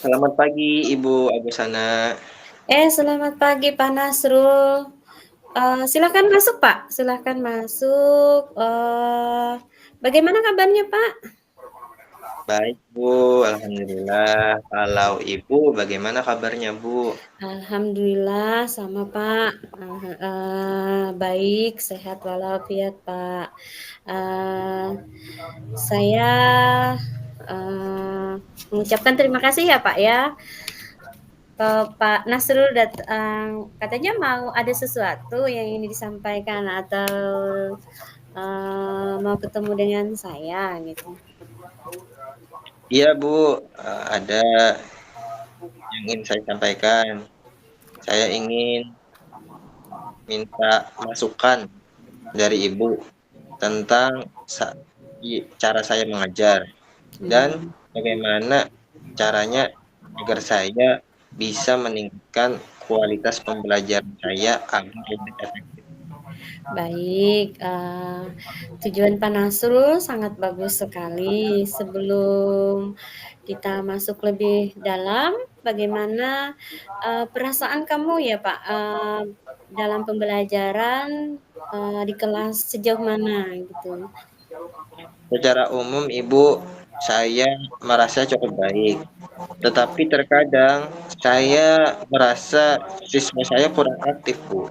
Selamat pagi Ibu Agusana. Selamat pagi Pak Nasrul. Silakan masuk Pak, silakan masuk. Bagaimana kabarnya Pak? Baik Bu, Alhamdulillah. Kalau Ibu bagaimana kabarnya Bu? Alhamdulillah sama Pak. Baik, sehat walafiat Pak. Eh, saya mengucapkan terima kasih ya Pak ya ke Pak Nasrul katanya mau ada sesuatu yang ingin disampaikan atau mau ketemu dengan saya gitu. Iya Bu, ada yang ingin saya sampaikan. Saya ingin minta masukan dari Ibu tentang cara saya mengajar dan Hmm. bagaimana caranya agar saya bisa meningkatkan kualitas pembelajaran saya agar lebih efektif. Baik, tujuan Pak Nasrul sangat bagus sekali. Sebelum kita masuk lebih dalam, bagaimana perasaan kamu ya Pak dalam pembelajaran di kelas sejauh mana gitu? Secara umum Ibu, saya merasa cukup baik. Tetapi terkadang saya merasa siswa saya kurang aktif, Bu.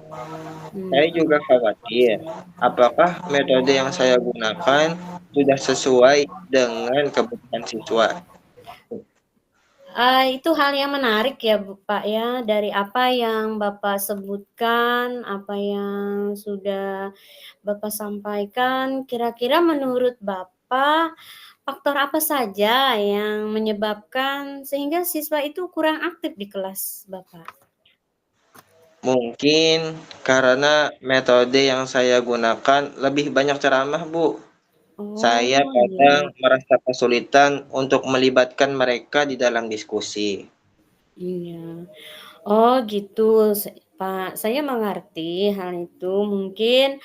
Saya Hmm. juga khawatir, apakah metode yang saya gunakan sudah sesuai dengan kebutuhan siswa. Itu hal yang menarik ya, Pak, ya. Dari apa yang Bapak sebutkan, apa yang sudah Bapak sampaikan, kira-kira menurut Bapak, faktor apa saja yang menyebabkan sehingga siswa itu kurang aktif di kelas Bapak? Mungkin karena metode yang saya gunakan lebih banyak ceramah, Bu. Saya Oh, kadang iya. merasa kesulitan untuk melibatkan mereka di dalam diskusi. Iya. Oh gitu, Pak. Saya mengerti hal itu. Mungkin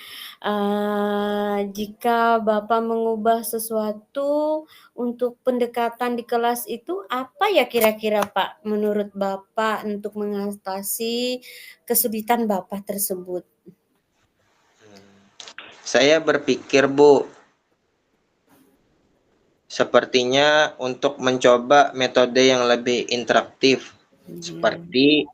jika Bapak mengubah sesuatu untuk pendekatan di kelas itu, apa ya kira-kira Pak, menurut Bapak untuk mengatasi kesulitan Bapak tersebut? Saya berpikir, Bu, sepertinya untuk mencoba metode yang lebih interaktif, Iya. seperti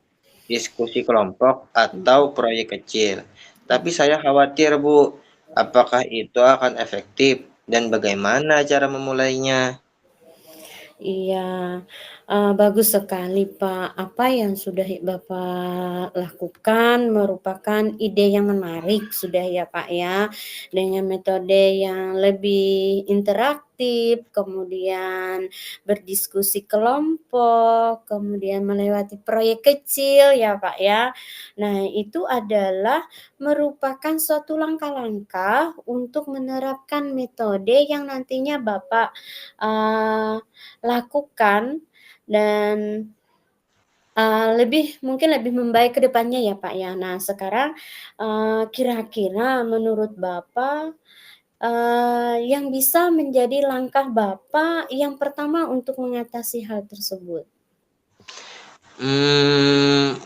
diskusi kelompok atau proyek kecil. Tapi saya khawatir, Bu, apakah itu akan efektif dan bagaimana cara memulainya? Iya, bagus sekali, Pak. Apa yang sudah Bapak lakukan merupakan ide yang menarik sudah ya, Pak, ya. Dengan metode yang lebih interaktif, kemudian berdiskusi kelompok, kemudian melewati proyek kecil ya, Pak, ya. Nah, itu adalah merupakan suatu langkah-langkah untuk menerapkan metode yang nantinya Bapak, eee lakukan dan, mungkin lebih membaik ke depannya ya, Pak, ya. Nah sekarang, kira-kira menurut Bapak, yang bisa menjadi langkah Bapak yang pertama untuk mengatasi hal tersebut?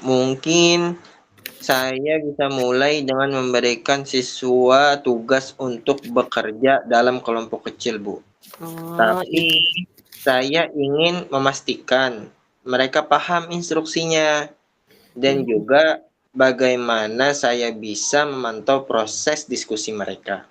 Mungkin saya bisa mulai dengan memberikan siswa tugas untuk bekerja dalam kelompok kecil, Bu. Oh, Tapi saya ingin memastikan mereka paham instruksinya dan iya. juga bagaimana saya bisa memantau proses diskusi mereka.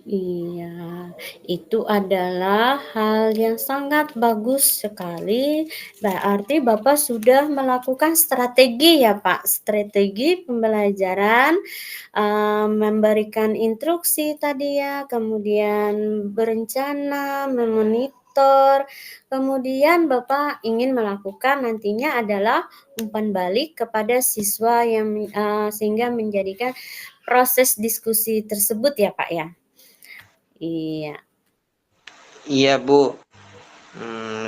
Iya, itu adalah hal yang sangat bagus sekali. Berarti Bapak sudah melakukan strategi ya, Pak? Strategi pembelajaran, memberikan instruksi tadi ya, kemudian berencana, memonitor, kemudian Bapak ingin melakukan nantinya adalah umpan balik kepada siswa yang sehingga menjadikan proses diskusi tersebut ya, Pak, ya? Iya. Iya, Bu.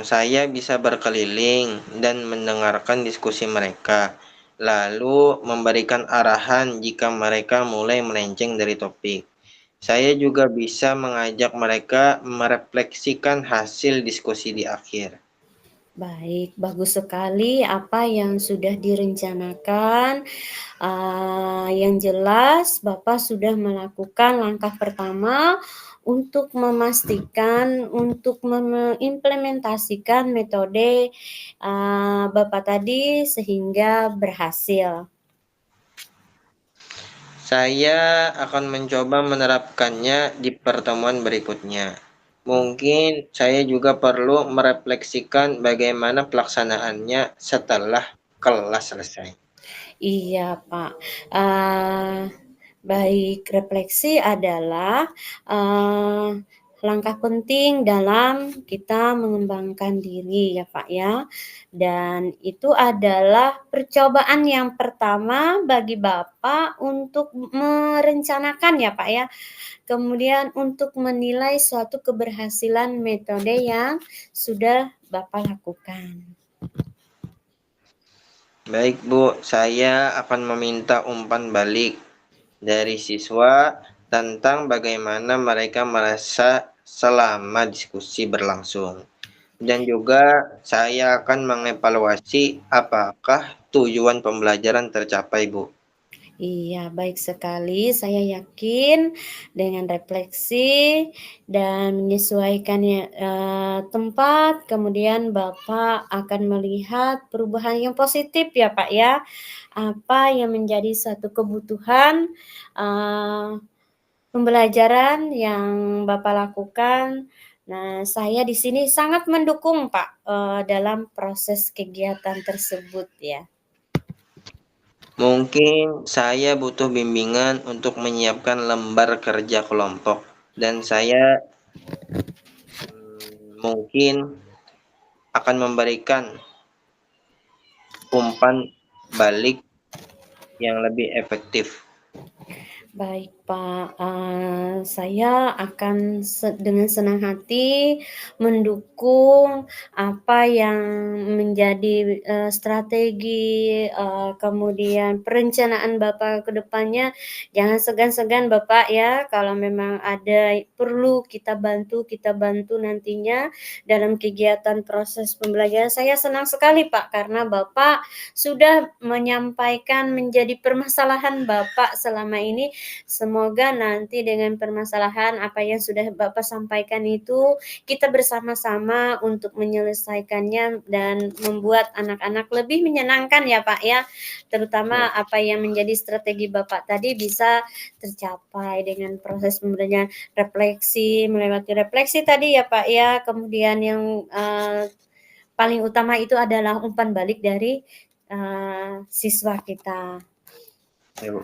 Saya bisa berkeliling dan mendengarkan diskusi mereka, lalu memberikan arahan jika mereka mulai melenceng dari topik. Saya juga bisa mengajak mereka merefleksikan hasil diskusi di akhir. Baik, bagus sekali apa yang sudah direncanakan. Yang jelas Bapak sudah melakukan langkah pertama untuk memastikan, untuk mengimplementasikan metode, Bapak tadi sehingga berhasil. Saya akan mencoba menerapkannya di pertemuan berikutnya. Mungkin saya juga perlu merefleksikan bagaimana pelaksanaannya setelah kelas selesai. Iya, Pak. Baik, refleksi adalah langkah penting dalam kita mengembangkan diri ya, Pak, ya. Dan itu adalah percobaan yang pertama bagi Bapak untuk merencanakan ya, Pak, ya. Kemudian untuk menilai suatu keberhasilan metode yang sudah Bapak lakukan. Baik, Bu, saya akan meminta umpan balik dari siswa tentang bagaimana mereka merasa selama diskusi berlangsung. Dan juga saya akan mengevaluasi apakah tujuan pembelajaran tercapai, Bu. Iya, baik sekali. Saya yakin dengan refleksi dan menyesuaikannya, tempat, kemudian Bapak akan melihat perubahan yang positif ya, Pak, ya. Apa yang menjadi satu kebutuhan, pembelajaran yang Bapak lakukan. Nah, saya di sini sangat mendukung, Pak, dalam proses kegiatan tersebut ya. Mungkin saya butuh bimbingan untuk menyiapkan lembar kerja kelompok, dan saya mungkin akan memberikan umpan balik yang lebih efektif. Baik, Pak, saya akan dengan senang hati mendukung apa yang menjadi, strategi, kemudian perencanaan Bapak ke depannya. Jangan segan-segan Bapak ya, kalau memang ada perlu kita bantu nantinya dalam kegiatan proses pembelajaran. Saya senang sekali, Pak, karena Bapak sudah menyampaikan menjadi permasalahan Bapak selama ini. Semoga nanti dengan permasalahan apa yang sudah Bapak sampaikan itu, kita bersama-sama untuk menyelesaikannya dan membuat anak-anak lebih menyenangkan ya, Pak, ya. Terutama apa yang menjadi strategi Bapak tadi bisa tercapai dengan proses pembelajaran refleksi, melewati refleksi tadi ya, Pak, ya. Kemudian yang, paling utama itu adalah umpan balik dari, siswa kita. Ya, Bu.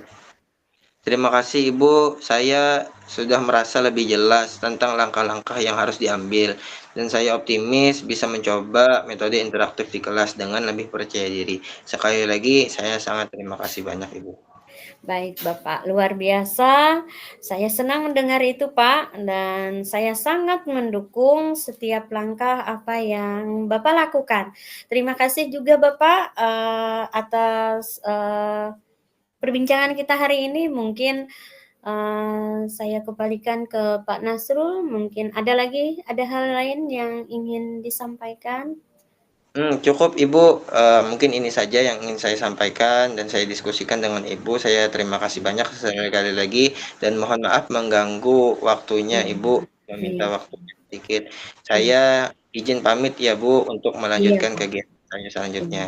Terima kasih Ibu, saya sudah merasa lebih jelas tentang langkah-langkah yang harus diambil, dan saya optimis bisa mencoba metode interaktif di kelas dengan lebih percaya diri. Sekali lagi, saya sangat terima kasih banyak Ibu. Baik Bapak, luar biasa. Saya senang mendengar itu Pak, dan saya sangat mendukung setiap langkah apa yang Bapak lakukan. Terima kasih juga Bapak, atas, perbincangan kita hari ini. Mungkin, saya kembalikan ke Pak Nasrul, mungkin ada hal lain yang ingin disampaikan? Cukup Ibu, mungkin ini saja yang ingin saya sampaikan dan saya diskusikan dengan Ibu. Saya terima kasih banyak sekali lagi dan mohon maaf mengganggu waktunya Iya Ibu, iya meminta waktunya sedikit. iya Saya izin pamit ya Bu untuk iya melanjutkan Pak, kegiatan saya iya. selanjutnya.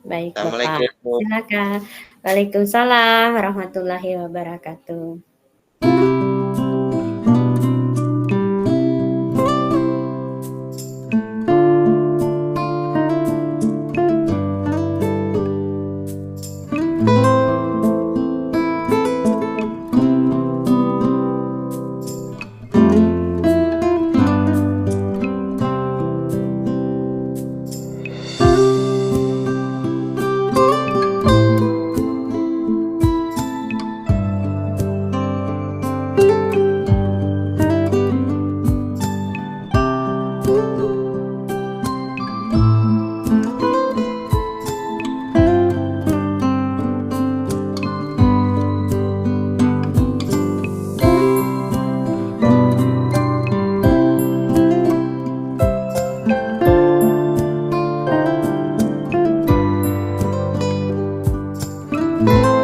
Baik Bapak, Assalamualaikum. silakan. Waalaikumsalam warahmatullahi wabarakatuh. kasih.